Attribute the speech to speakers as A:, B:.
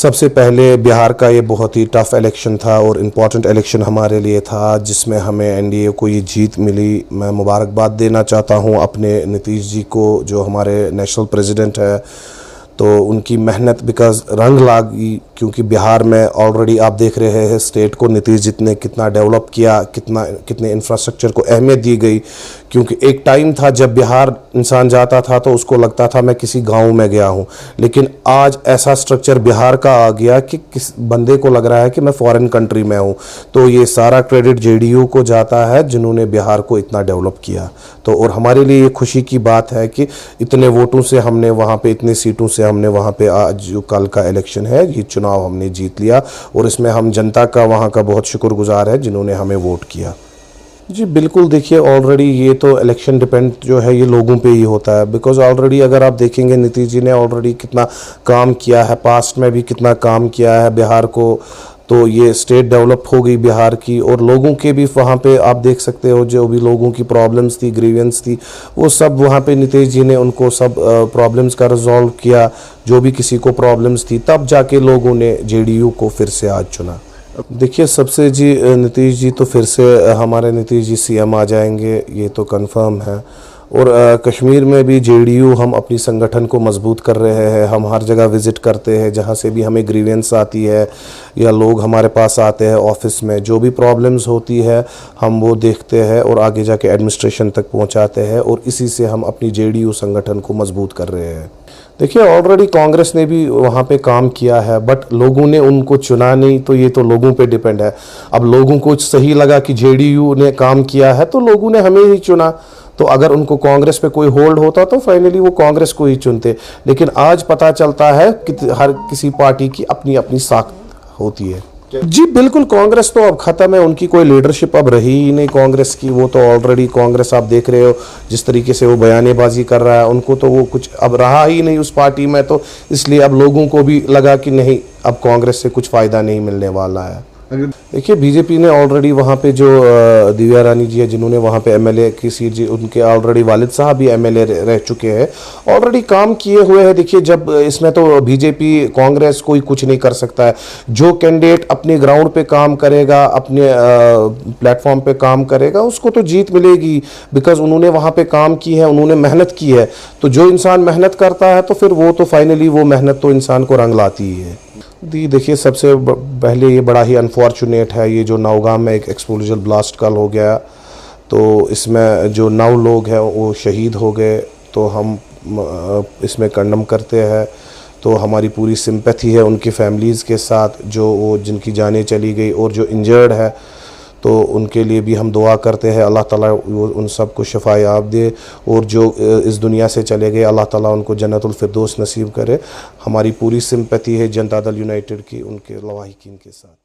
A: सबसे पहले बिहार का ये बहुत ही टफ इलेक्शन था और इम्पॉर्टेंट इलेक्शन हमारे लिए था, जिसमें हमें एनडीए को ये जीत मिली। मैं मुबारकबाद देना चाहता हूँ अपने नीतीश जी को, जो हमारे नेशनल प्रेसिडेंट है। तो उनकी मेहनत बिकॉज रंग लागी, क्योंकि बिहार में ऑलरेडी आप देख रहे हैं स्टेट को नीतीश जी ने कितना डेवलप किया, कितने इंफ्रास्ट्रक्चर को अहमियत दी गई। क्योंकि एक टाइम था जब बिहार इंसान जाता था तो उसको लगता था मैं किसी गांव में गया हूं, लेकिन आज ऐसा स्ट्रक्चर बिहार का आ गया कि किस बंदे को लग रहा है कि मैं फॉरेन कंट्री में हूं। तो ये सारा क्रेडिट जेडीयू को जाता है, जिन्होंने बिहार को इतना डेवलप किया। तो और हमारे लिए ये खुशी की बात है कि इतने वोटों से हमने वहाँ पे, इतनी सीटों से हमने वहाँ पे आज जो कल का इलेक्शन है ये चुनाव हमने जीत लिया। और इसमें हम जनता का वहाँ का बहुत शुक्रगुजार है जिन्होंने हमें वोट किया। जी बिल्कुल, देखिए ऑलरेडी ये तो इलेक्शन डिपेंड जो है ये लोगों पे ही होता है। बिकॉज ऑलरेडी अगर आप देखेंगे नीतीश जी ने ऑलरेडी कितना काम किया है, पास्ट में भी कितना काम किया है बिहार को। तो ये स्टेट डेवलप हो गई बिहार की, और लोगों के भी वहाँ पे आप देख सकते हो जो भी लोगों की प्रॉब्लम्स थी, ग्रीवेंस थी, वो सब वहाँ पे नीतीश जी ने उनको सब प्रॉब्लम्स का रिजॉल्व किया। जो भी किसी को प्रॉब्लम्स थी तब जाके लोगों ने जेडीयू को फिर से आज चुना। देखिए सबसे जी नीतीश जी तो फिर से हमारे नीतीश जी सीएम आ जाएंगे, ये तो कंफर्म है। और कश्मीर में भी जेडीयू हम अपनी संगठन को मजबूत कर रहे हैं। हम हर जगह विज़िट करते हैं, जहाँ से भी हमें ग्रीवेंस आती है या लोग हमारे पास आते हैं ऑफिस में, जो भी प्रॉब्लम्स होती है हम वो देखते हैं और आगे जाके एडमिनिस्ट्रेशन तक पहुँचाते हैं। और इसी से हम अपनी जेडीयू संगठन को मजबूत कर रहे हैं। देखिए ऑलरेडी कांग्रेस ने भी वहाँ पे काम किया है, बट लोगों ने उनको चुना नहीं, तो ये तो लोगों पे डिपेंड है। अब लोगों को सही लगा कि जेडीयू ने काम किया है तो लोगों ने हमें ही चुना। तो अगर उनको कांग्रेस पे कोई होल्ड होता तो फाइनली वो कांग्रेस को ही चुनते। लेकिन आज पता चलता है कि हर किसी पार्टी की अपनी अपनी साख होती है। जी बिल्कुल, कांग्रेस तो अब ख़त्म है, उनकी कोई लीडरशिप अब रही ही नहीं कांग्रेस की। वो तो ऑलरेडी कांग्रेस आप देख रहे हो जिस तरीके से वो बयानेबाजी कर रहा है, उनको तो वो कुछ अब रहा ही नहीं उस पार्टी में। तो इसलिए अब लोगों को भी लगा कि नहीं, अब कांग्रेस से कुछ फ़ायदा नहीं मिलने वाला है। देखिए बीजेपी ने ऑलरेडी वहाँ पे जो दिव्या रानी जी है, जिन्होंने वहाँ पे एमएलए की सीट जी, उनके ऑलरेडी वालिद साहब भी एमएलए रह चुके हैं, ऑलरेडी काम किए हुए हैं। देखिए जब इसमें तो बीजेपी कांग्रेस कोई कुछ नहीं कर सकता है। जो कैंडिडेट अपने ग्राउंड पे काम करेगा, अपने प्लेटफॉर्म पे काम करेगा, उसको तो जीत मिलेगी। बिकॉज उन्होंने वहाँ पे काम की है, उन्होंने मेहनत की है। तो जो इंसान मेहनत करता है तो फिर वो तो फाइनली वो मेहनत तो इंसान को रंग लाती ही है। देखिए सबसे पहले ये बड़ा ही अनफॉर्चुनेट है ये जो नौगाम में एक एक्सप्लोजन ब्लास्ट कल हो गया। तो इसमें जो 9 लोग हैं वो शहीद हो गए। तो हम इसमें कंडम करते हैं। तो हमारी पूरी सिंपैथी है उनकी फैमिलीज़ के साथ जो वो जिनकी जानें चली गई, और जो इंजर्ड है तो उनके लिए भी हम दुआ करते हैं अल्लाह ताला उन सब को शिफायाब दे। और जो इस दुनिया से चले गए अल्लाह ताला उनको जन्नतुल फिरदौस नसीब करे। हमारी पूरी सिंपैथी है जनता दल यूनाइटेड की उनके लवाहिकीन के साथ।